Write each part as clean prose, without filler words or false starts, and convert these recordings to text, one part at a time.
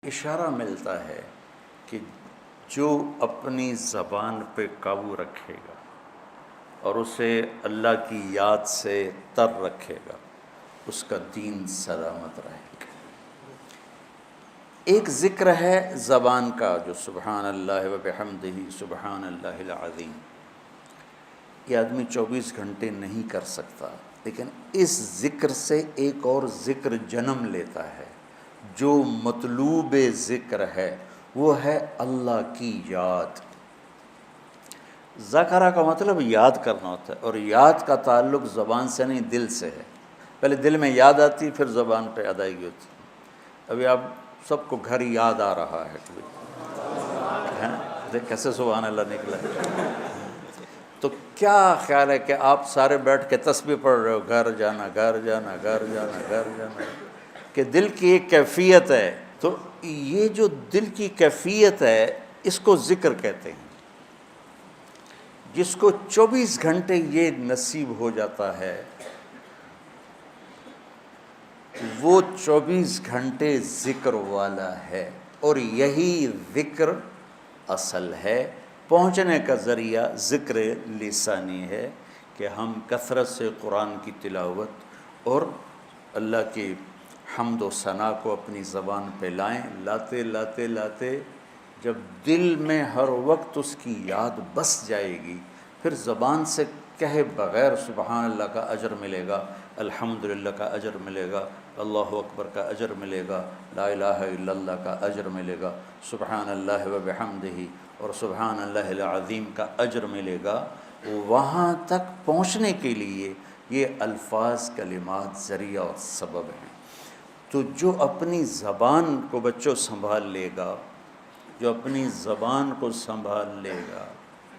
اشارہ ملتا ہے کہ جو اپنی زبان پہ قابو رکھے گا اور اسے اللہ کی یاد سے تر رکھے گا اس کا دین سلامت رہے گا۔ ایک ذکر ہے زبان کا جو سبحان اللہ و بحمدہ سبحان اللہ العظیم، یہ آدمی 24 گھنٹے نہیں کر سکتا، لیکن اس ذکر سے ایک اور ذکر جنم لیتا ہے جو مطلوب ذکر ہے، وہ ہے اللہ کی یاد۔ ذکرہ کا مطلب یاد کرنا ہوتا ہے، اور یاد کا تعلق زبان سے نہیں دل سے ہے۔ پہلے دل میں یاد آتی پھر زبان پہ ادائیگی ہوتی۔ ابھی آپ سب کو گھر یاد آ رہا ہے کبھی دیکھ کیسے سبحان اللہ نکلا ہے۔ تو کیا خیال ہے کہ آپ سارے بیٹھ کے تسبیح پڑھ رہے ہو، گھر جانا گھر جانا گھر جانا گھر جانا، کہ دل کی ایک کیفیت ہے۔ تو یہ جو دل کی کیفیت ہے اس کو ذکر کہتے ہیں۔ جس کو 24 گھنٹے یہ نصیب ہو جاتا ہے وہ 24 گھنٹے ذکر والا ہے، اور یہی ذکر اصل ہے۔ پہنچنے کا ذریعہ ذکر لسانی ہے کہ ہم کثرت سے قرآن کی تلاوت اور اللہ کی حمد و ثنا کو اپنی زبان پہ لائیں۔ لاتے لاتے لاتے جب دل میں ہر وقت اس کی یاد بس جائے گی، پھر زبان سے کہے بغیر سبحان اللہ کا اجر ملے گا، الحمدللہ کا اجر ملے گا، اللہ اکبر کا اجر ملے گا، لا الہ الا اللہ کا اجر ملے گا، سبحان اللہ و بحمدہ اور سبحان اللہ العظیم کا اجر ملے گا۔ وہاں تک پہنچنے کے لیے یہ الفاظ کلمات ذریعہ اور سبب ہیں۔ تو جو اپنی زبان کو بچوں سنبھال لے گا، جو اپنی زبان کو سنبھال لے گا،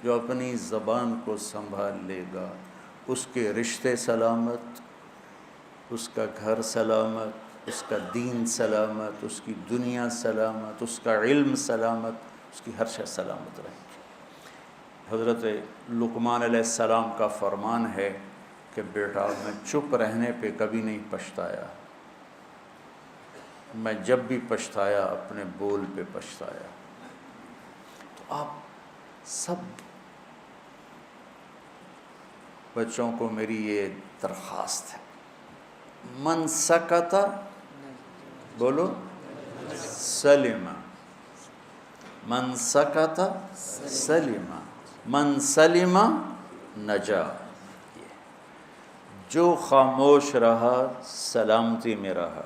جو اپنی زبان کو سنبھال لے گا، اس کے رشتے سلامت، اس کا گھر سلامت، اس کا دین سلامت، اس کی دنیا سلامت، اس کا علم سلامت، اس کی ہر شے سلامت رہے گی۔ حضرت لقمان علیہ السلام کا فرمان ہے کہ بیٹا میں چپ رہنے پہ کبھی نہیں پچھتایا، میں جب بھی پچھتایا اپنے بول پہ پچھتایا۔ تو آپ سب بچوں کو میری یہ درخواست ہے، من سکت بولو سلم، من سکت سلم، من سلم نجا۔ جو خاموش رہا سلامتی میں رہا،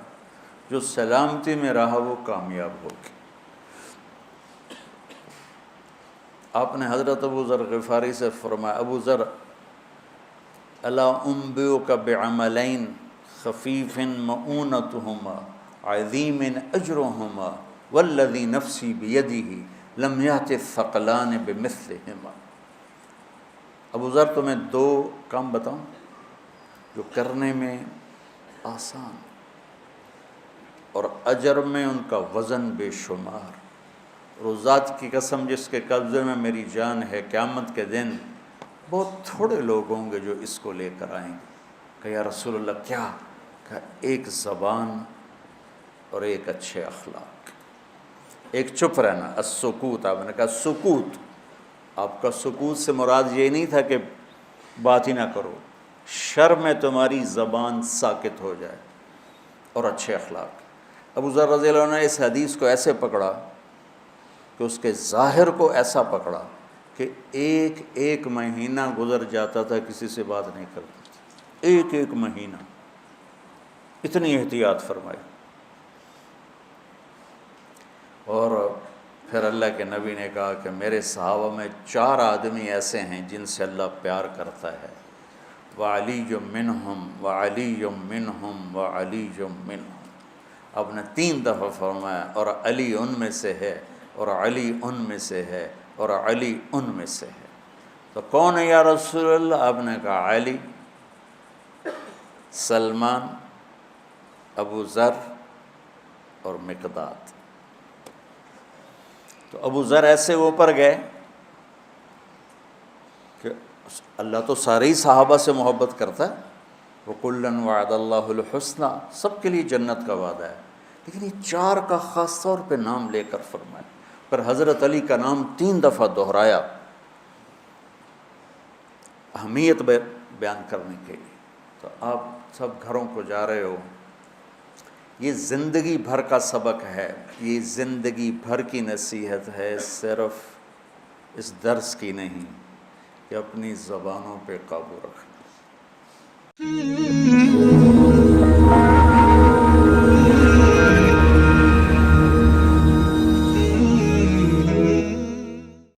جو سلامتی میں رہا وہ کامیاب ہوگی۔ آپ نے حضرت ابو ذر غفاری سے فرمایا، ابو ذر الا انبئک بعملین خفیف مؤونتہما عظیم اجرہما والذی نفسی بیدہ لم یأت الثقلان بمثلہما۔ ابو ذر تمہیں دو کام بتاؤں جو کرنے میں آسان اور اجر میں ان کا وزن بے شمار، روزات کی قسم جس کے قبضے میں میری جان ہے، قیامت کے دن بہت تھوڑے لوگ ہوں گے جو اس کو لے کر آئیں کہ یا رسول اللہ کیا؟ کہ ایک زبان اور ایک اچھے اخلاق، ایک چپ رہنا، السکوت۔ آپ نے کہا سکوت، آپ کا سکوت سے مراد یہ نہیں تھا کہ بات ہی نہ کرو، شر میں تمہاری زبان ساکت ہو جائے، اور اچھے اخلاق۔ ابو ذر رضی اللہ عنہ نے اس حدیث کو ایسے پکڑا کہ اس کے ظاہر کو ایسا پکڑا کہ ایک ایک مہینہ گزر جاتا تھا کسی سے بات نہیں کرتا تھا، ایک ایک مہینہ، اتنی احتیاط فرمائی۔ اور پھر اللہ کے نبی نے کہا کہ میرے صحابہ میں 4 آدمی ایسے ہیں جن سے اللہ پیار کرتا ہے، وعلی منہم وعلی منہم وعلی منہم۔ آپ نے 3 دفعہ فرمایا، اور علی ان میں سے ہے، اور علی ان میں سے ہے، اور علی ان میں سے ہے۔ تو کون ہے یا رسول اللہ؟ آپ نے کہا علی، سلمان، ابو ذر اور مقداد۔ تو ابو ذر ایسے اوپر گئے کہ اللہ تو سارے ہی صحابہ سے محبت کرتا ہے، وَكُلًّا وَعَدَ اللَّهُ الْحُسْنَى، سب کے لیے جنت کا وعدہ ہے، لیکن یہ 4 کا خاص طور پہ نام لے کر فرمایا، پر حضرت علی کا نام 3 دفعہ دہرایا اہمیت بیان کرنے کے لیے۔ تو آپ سب گھروں کو جا رہے ہو، یہ زندگی بھر کا سبق ہے، یہ زندگی بھر کی نصیحت ہے، صرف اس درس کی نہیں کہ اپنی زبانوں پہ قابو رکھنا۔